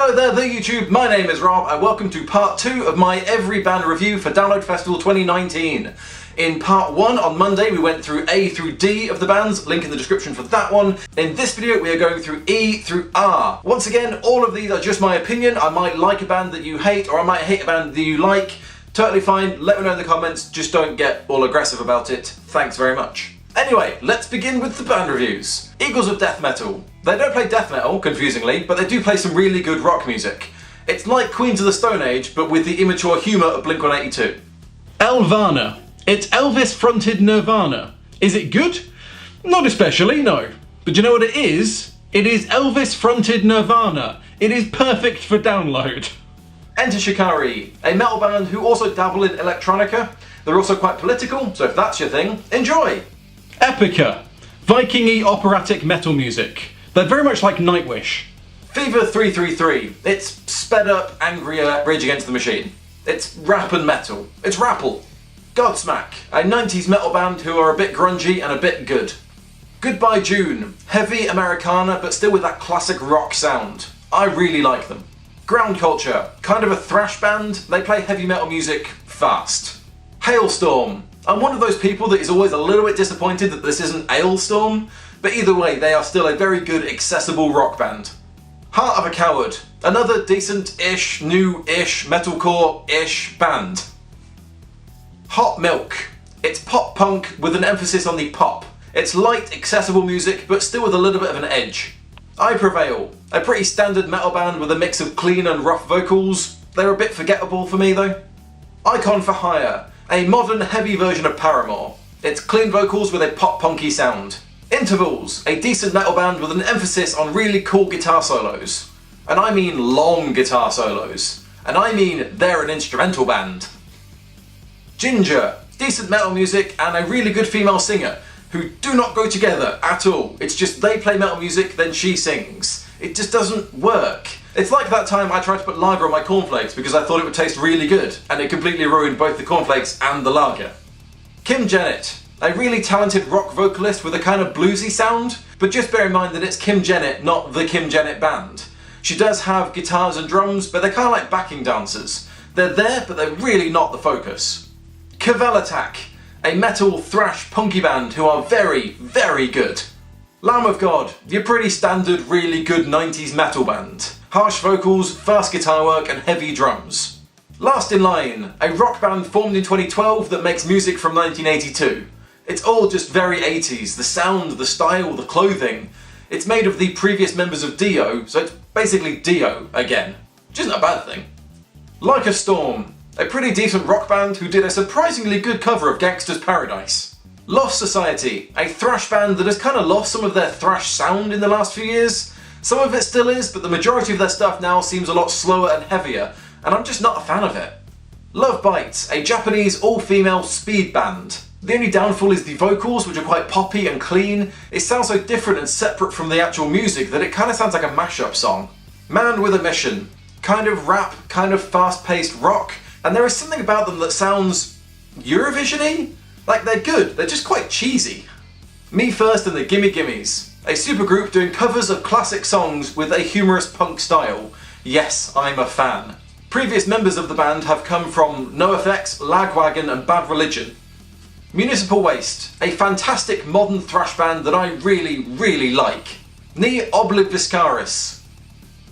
Hello there, the YouTube. My name is Rob, and welcome to part 2 of my every band review for Download Festival 2019. In part 1 on Monday, we went through A through D of the bands, link in the description for that one. In this video, we are going through E through R. Once again, all of these are just my opinion. I might like a band that you hate, or I might hate a band that you like. Totally fine, let me know in the comments, just don't get all aggressive about it. Thanks very much. Anyway, let's begin with the band reviews. Eagles of Death Metal. They don't play death metal, confusingly, but they do play some really good rock music. It's like Queens of the Stone Age, but with the immature humour of Blink-182. Elvana. It's Elvis-fronted Nirvana. Is it good? Not especially, no. But you know what it is? It is Elvis-fronted Nirvana. It is perfect for download. Enter Shikari, a metal band who also dabble in electronica. They're also quite political, so if that's your thing, enjoy! Epica. Viking-y operatic metal music. They're very much like Nightwish. Fever 333. It's sped up, angrier Rage Against the Machine. It's rap and metal. It's rapple. Godsmack, a 90s metal band who are a bit grungy and a bit good. Goodbye June. Heavy Americana, but still with that classic rock sound. I really like them. Ground Culture, kind of a thrash band. They play heavy metal music fast. Hailstorm. I'm one of those people that is always a little bit disappointed that this isn't Ailstorm, but either way, they are still a very good, accessible rock band. Heart of a Coward, another decent-ish, new-ish, metalcore-ish band. Hot Milk. It's pop-punk with an emphasis on the pop. It's light, accessible music, but still with a little bit of an edge. I Prevail, a pretty standard metal band with a mix of clean and rough vocals. They're a bit forgettable for me though. Icon for Hire, a modern heavy version of Paramore. It's clean vocals with a pop-punky sound. Intervals, a decent metal band with an emphasis on really cool guitar solos. And I mean long guitar solos. And I mean they're an instrumental band. Ginger, decent metal music and a really good female singer who do not go together at all. It's just they play metal music, then she sings. It just doesn't work. It's like that time I tried to put lager on my cornflakes because I thought it would taste really good, and it completely ruined both the cornflakes and the lager. Kim Jennett, a really talented rock vocalist with a kind of bluesy sound, but just bear in mind that it's Kim Jennett, not the Kim Jennett Band. She does have guitars and drums, but they're kind of like backing dancers. They're there, but they're really not the focus. Cavell Attack, a metal thrash punky band who are very, very good. Lamb of God, your pretty standard, really good 90s metal band. Harsh vocals, fast guitar work and heavy drums. Last in Line, a rock band formed in 2012 that makes music from 1982. It's all just very 80s, the sound, the style, the clothing. It's made of the previous members of Dio, so it's basically Dio again, which isn't a bad thing. Like a Storm, a pretty decent rock band who did a surprisingly good cover of Gangsta's Paradise. Lost Society, a thrash band that has kind of lost some of their thrash sound in the last few years. Some of it still is, but the majority of their stuff now seems a lot slower and heavier, and I'm just not a fan of it. Love Bites, a Japanese all-female speed band. The only downfall is the vocals, which are quite poppy and clean. It sounds so different and separate from the actual music that it kind of sounds like a mashup song. Man with a Mission, kind of rap, kind of fast-paced rock, and there is something about them that sounds Eurovision-y? Like they're good, they're just quite cheesy. Me First and the Gimme Gimmes, a supergroup doing covers of classic songs with a humorous punk style. Yes, I'm a fan. Previous members of the band have come from NoFX, Lagwagon and Bad Religion. Municipal Waste, a fantastic modern thrash band that I really, really like. Ni Obliviscaris,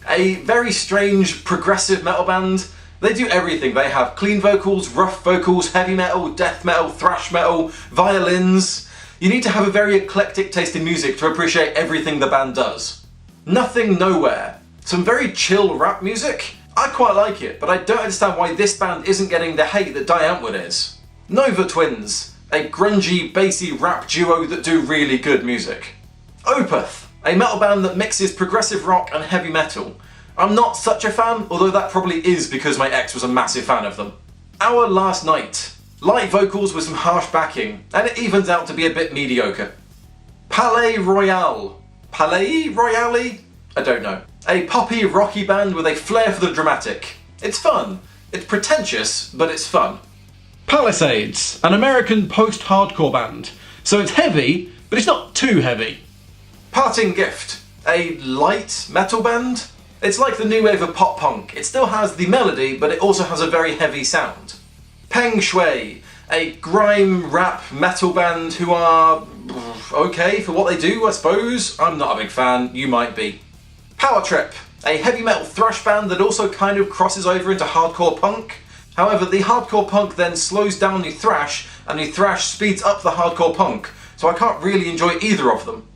a very strange progressive metal band. They do everything. They have clean vocals, rough vocals, heavy metal, death metal, thrash metal, violins. You need to have a very eclectic taste in music to appreciate everything the band does. Nothing Nowhere, some very chill rap music. I quite like it, but I don't understand why this band isn't getting the hate that Die Antwoord is. Nova Twins, a grungy, bassy rap duo that do really good music. Opeth, a metal band that mixes progressive rock and heavy metal. I'm not such a fan, although that probably is because my ex was a massive fan of them. Our Last Night, light vocals with some harsh backing, and it evens out to be a bit mediocre. Palais Royale, Palais Royale? I don't know. A poppy, rocky band with a flair for the dramatic. It's fun. It's pretentious, but it's fun. Palisades, an American post-hardcore band. So it's heavy, but it's not too heavy. Parting Gift, a light metal band. It's like the new wave of pop punk. It still has the melody, but it also has a very heavy sound. Peng Shui, a grime rap metal band who are okay for what they do, I suppose. I'm not a big fan, you might be. Power Trip, a heavy metal thrash band that also kind of crosses over into hardcore punk. However, the hardcore punk then slows down the thrash, and the thrash speeds up the hardcore punk, so I can't really enjoy either of them.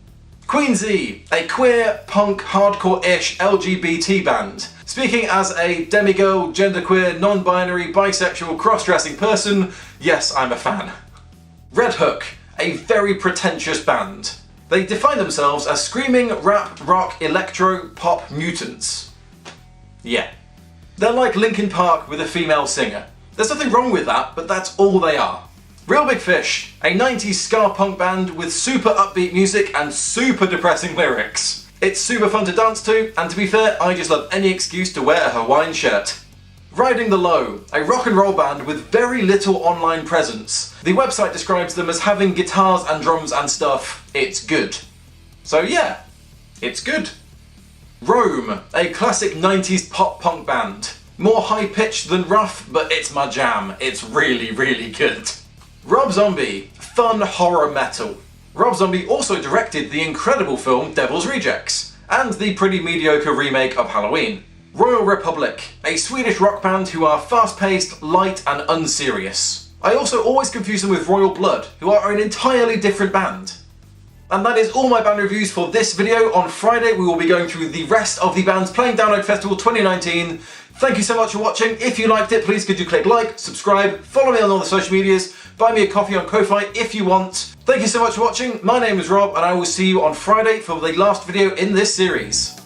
Queen Z, a queer, punk, hardcore-ish LGBT band. Speaking as a demigirl, genderqueer, non-binary, bisexual, cross-dressing person, yes, I'm a fan. Red Hook, a very pretentious band. They define themselves as screaming, rap, rock, electro, pop mutants. Yeah. They're like Linkin Park with a female singer. There's nothing wrong with that, but that's all they are. Real Big Fish, a 90s ska punk band with super upbeat music and super depressing lyrics. It's super fun to dance to, and to be fair, I just love any excuse to wear a Hawaiian shirt. Riding the Low, a rock and roll band with very little online presence. The website describes them as having guitars and drums and stuff. It's good. So yeah, it's good. Rome, a classic 90s pop punk band. More high-pitched than rough, but it's my jam. It's really, really good. Rob Zombie, fun horror metal. Rob Zombie also directed the incredible film Devil's Rejects, and the pretty mediocre remake of Halloween. Royal Republic, a Swedish rock band who are fast-paced, light and unserious. I also always confuse them with Royal Blood, who are an entirely different band. And that is all my band reviews for this video. On Friday we will be going through the rest of the bands playing Download Festival 2019. Thank you so much for watching. If you liked it, please could you click like, subscribe, follow me on all the social medias, buy me a coffee on Ko-Fi if you want. Thank you so much for watching. My name is Rob and I will see you on Friday for the last video in this series.